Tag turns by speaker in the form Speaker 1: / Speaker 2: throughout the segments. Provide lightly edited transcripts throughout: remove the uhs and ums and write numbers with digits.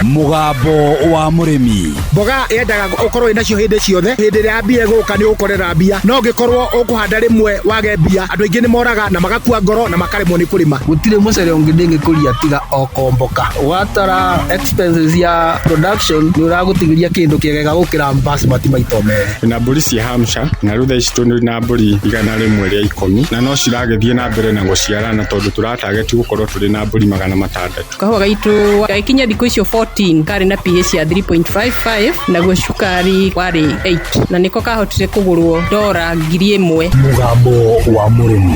Speaker 1: Mugambo wa murimi.
Speaker 2: Mboga yendaga ukorwo inacio hindi ciothe. Hindi ria mbia guka ni ukorera mbia. No ngikorwo ukuhanda rimwe wage mbia. Andu aingi ni moraga na magakua ngoro na makaremwo ni kurima.
Speaker 3: Gutire mucere ungi ndingikuria tiga okomboka. Watara expenses ya production ni uragutigiria kindu kiegega gukira basmati maito mere.
Speaker 4: Na mburi cia Hampshire na rutha ici tuni na mburi igana rimwe ria 10 na no ciragethie na mbere na guciarana tondu turatarget gukorwo turi na mburi 600.
Speaker 5: Kahua gaitu gaikinya thiku icio 14 kari na pH ya 3.55 na guo cukari wari 8 na niko kahotire kugurwo $1,000.
Speaker 1: Mugambo wa murimi.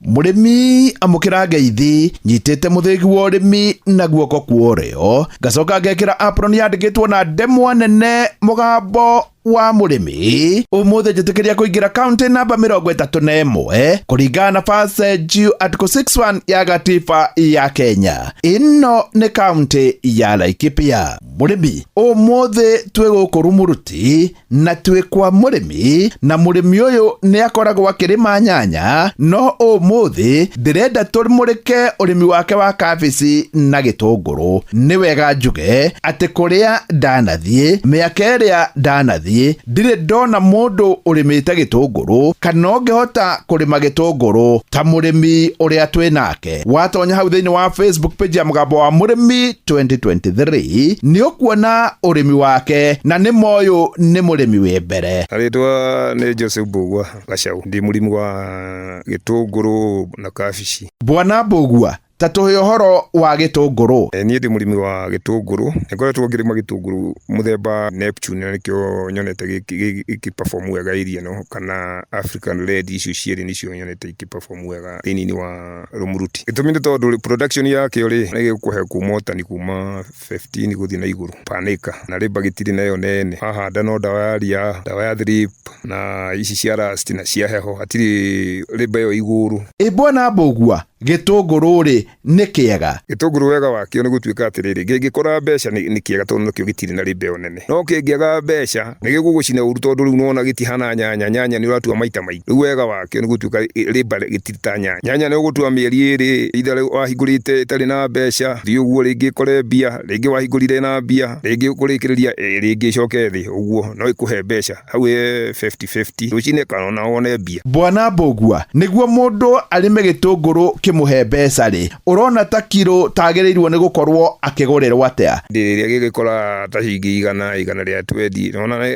Speaker 6: Murimi amukira ngeithi nyitete muthigi wa urimi na guoko kuorio gacoka ngekira apron yandikitwo na ndemwa nene mugambo wa murimi umuthe njitikiria kuingira county namba 31 kuringana na passage article 61 ya gatiba ya Kenya. Ino ni county ya Laikipia. Murimi umuthe twi gukuru muruti na twi kwa murimi na murimi uyu ni akoragwo akirima nyanya no umuthe ndirenda turimurike urimi wake wa kabici na gitunguru. Ni wega njuge ati kuria ndanathie miaka iria ndanathie ndire ndona mundu urimite gitunguru kana ngehota kurima gitunguru ta murimi uria twi nake. Watonya hau thiini wa Facebook page ya Mugambo wa Murimi 2023 ni ukuona urimi wake na ni moyo ni murimi we mbere.
Speaker 7: Aritwa ni Joseph Bugwa Gacau ndi murimi wa gitunguru na kabici.
Speaker 6: Bwana Bugwa tatuhe uhoro wa gitunguru.
Speaker 7: Nie ndi murimi wa gitunguru ngoretwo ngirima gitunguru muthemba Neptune nikio nyonete iki perform wega iria no kana African Red icio cieri nicio nyonete iki perform wega thini wa Rumuruti. Gituminde tondu production yake uri ni gukuhe kumota ni kuma 15 guthi na iguru panika na riba gitiri nayo nene haha ndano dawa ya ria dawa ya drip na ici cia rust na cia heho atiri riba yo iguru.
Speaker 6: Bwana Bugwa gitunguru ri ni kiega.
Speaker 7: Gitunguru wega wakio ni gutuika atiriri gingikora mbeca ni kiega tondu nikio gitiri na ribe onene no kingiaga mbeca ni gigugucina uru tondu riu nona gitihana nyanya ni uratua maita mai. Riu wega wakio ni gutuika riba gitita nyanya ni ugutua mieri iri ithare wahingurite itari na mbeca ri uguo ringi kore bia ringi wahingurire na bia ringi kurikiriria ringi coke thi uguo no ikuhe mbeca hau 50-50 rucine kana wone bia.
Speaker 6: Bwana Bugwa niguo mundu arime gitunguru kimuhe mbeca ri urona ta kilo tagereirwo ni gukorwo akigurirwo atia.
Speaker 7: Ndiriria gigikora ta hingi igana ria 20 nona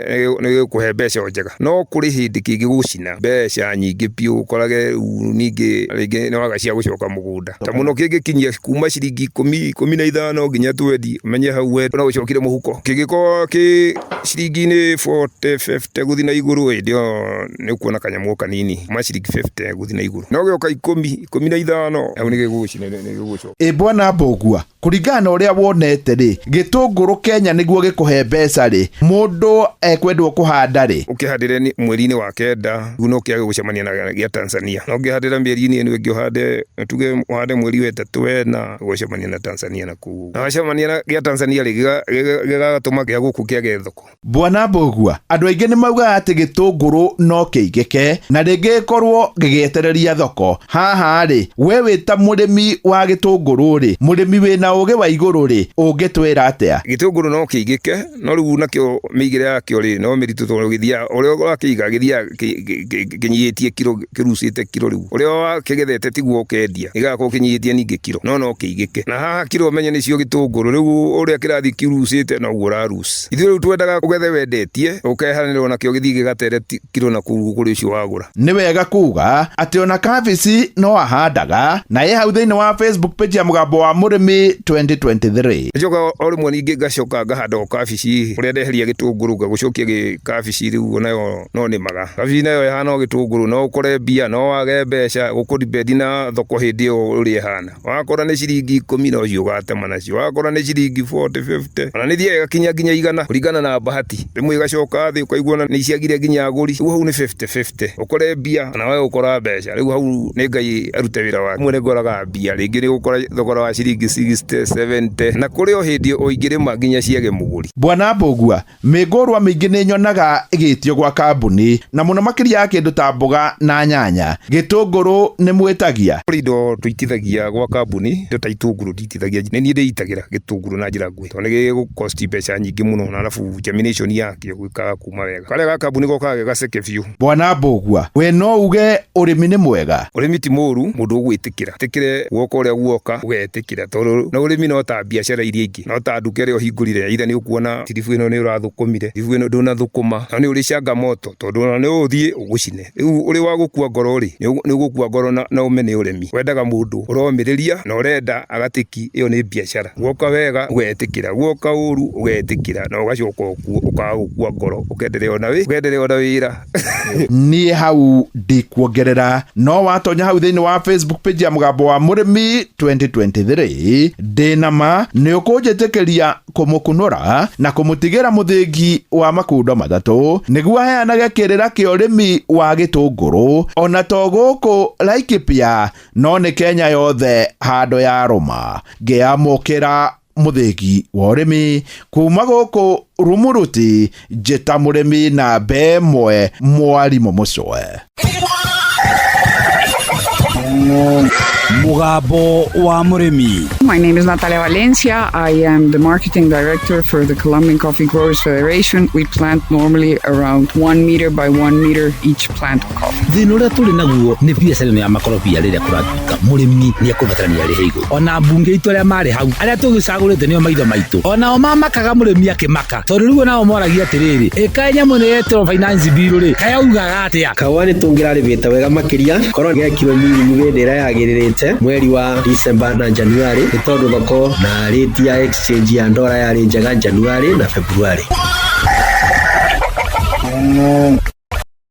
Speaker 7: ni gukuhe mbeca njega no kuri hindi kingigucina mbeca nyingi piu ukorage ningi ringi no agacia gucoka mugunda ta muno kingikinyia kuma ciringi 15 nginya 20 menye hau we no gucokire muhuko kingiko ki ciringi ni 40-50 guthi na iguru ndio ni kuona kanyamu kanini ma ciringi 50 guthi na iguru no gioka 10-15 au ni gigucina ni gigucoka.
Speaker 6: Bwana Bugwa kuringana uria wonete ri gitunguru Kenya niguo gikuhe mbeca ri mundu ekwendwo kuhanda ri
Speaker 7: ukihandire ni mweri-ini wa kenda guno kiage gucemania na gia Tanzania no ukihandira mieri-ini ni wengi uhande tuge uhande mweri wa 3 na gucemania na Tanzania na ku na gucemania na gia Tanzania ri gigatuma gia guku kiage thoko.
Speaker 6: Bwana Bugwa andu aingi ni mauga ati gitunguru no kiigike na ringi korwo gigietereria thoko haha ri we wita murimi wa gitunguru ri murimi wina uge wa iguru ri ungitwira atia.
Speaker 7: Gitunguru no kiigike no riu nakio migire yakio ri no miritu to githia uria wakiiga githia kinyitie kilo kirusite kilo riu uria wakigethete tiguo kendia igako kinyitie ningi kilo no kiigike na haha kilo menye nicio gitunguru riu uria kirathi kirusite no urarus ithu riu twendaga ugethe wendetie ukehanirwo nakio githii gigatere kilo na kuri ucio wagura.
Speaker 6: Ni wega kuga ati ona kabici no ahandaga na ye hau thiini wa Facebook page ya Mugambo wa Murimi 2023.
Speaker 7: Njoka ori mwe ningi gacoka ngahanda kabici uria ndeheria gitunguru ngagucokia kabici riu nayo no ni maga kabici nayo yahana gitunguru no ukore bia no wage mbeca gukudibedi na thoko hindi uri hana wakora ni ciringi 10 no cio gatema nacio wakora ni ciringi 40-50 ona ni thie gakinya ginya igana kuringana na bahati rimwe gacoka thi ukaiguana ni ciagire ginya aguri riu hau ni 50-50 ukore bia na wewe ukora mbeca riu hau ni ngai arute wira wake mwe ngoraga bia ringi ni ukora thogora wa ciringi 60 60 70 na kuri o hindi o ingirima nginya ciage muguri.
Speaker 6: Bwana Mbugua, mĩngũrwa mĩingĩ nĩ nyonaga ĩgĩtio gwa kambuni na mũno makĩria ya kĩndũ ta mboga na nyanya. Gĩtũngũrũ nĩ mwĩtagia?
Speaker 7: Indo tuitithagia gwa kambuni, indo ta itũngũrũ nditithagia, nĩ niĩ ndĩitagĩra gĩtũngũrũ na njĩra nguhĩ tondũ nĩ gĩgũkosti mbeca nyingĩ mũno na alafu germination yakĩo gwĩkaga kuma wega. Karĩa ga kambuni gokaga gaceke biũ. Bwana
Speaker 6: Mbugua, we no uge ũrĩmi nĩ mwega?
Speaker 7: Ũrĩmi ti mũru, mũndũ ũgwĩtĩkĩra tĩkĩre guoka ũrĩa guoka ũgetĩkĩra tondũ na ũrĩmi no ta biacara iria ingĩ, no ta nduka ĩrĩa ũhingũrire ithe nĩ ũkuona tiribu ĩno nĩ ũrathũkũmire, tiribu ĩno ndũnathũkũma, na nĩ ũrĩ changamoto tondũ na nĩ ũthiĩ ũgũcine. Rĩu ũrĩ wa gũkua ngoro rĩ, nĩ ũgũkua ngoro na ũmene ũrĩmi. Wendaga mũndũ ũromĩrĩria na ũrenda agatĩki ĩyo nĩ biacara. Guoka wega ũgetĩkĩra, guoka ũru ũgetĩkĩra na ũgacoka ũkaga gũkua ngoro ũkenderea ona wĩra.
Speaker 6: Niĩ hau ndikuongerera, no watonya hau thĩinĩ wa Facebook page ya Mũgambo wa Mũrĩmi 2023 ndĩnama nĩ ũkũnjĩtĩkĩria kũmũkunũra na kũmũtigĩra mũthĩgi wa makundo matatũ nĩguo aheanage kĩrĩra kĩa ũrĩmi wa gĩtũngũrũ ona to gũkũ Laikipia no nĩ Kenya yothe handũ ya rũma. Ngĩamũkĩra mũthĩgi wa ũrĩmi kuma gũkũ Rumuruti, njĩta mũrĩmi na mbemwe Mwarimũ Mũcwe.
Speaker 1: Mũgambo wa Mũrĩmi.
Speaker 8: My name is Natalia Valencia. I am the marketing director for the Colombian Coffee Growers Federation. We plant normally around 1 meter by 1 meter each plant of coffee.
Speaker 9: Thĩna ũrĩa tũrĩ naguo nĩ biacara ya makorobia rĩrĩa kũratuĩka mũrĩmi nĩ ekũbatarania arĩ igũrũ. Ona mbunge itũ arĩa marĩ hau arĩa tũgĩcagũrĩte nĩo maitho maitũ, onao mamakaga mũrĩmi akĩmaka tondũ rĩu nao moragia atĩrĩrĩ, ĩka nyamũ nĩ yetwo finance bill rĩ kayaugaga atĩa?
Speaker 10: Kawa nĩ tũngĩrarĩbĩte wega makĩria korwo gekirwo mĩrimũ hĩndĩ ĩrĩa yagĩrĩrĩte mweri wa December na January nĩ tondũ thoko na rate ya exchange ya ndora yarĩ njega January na February.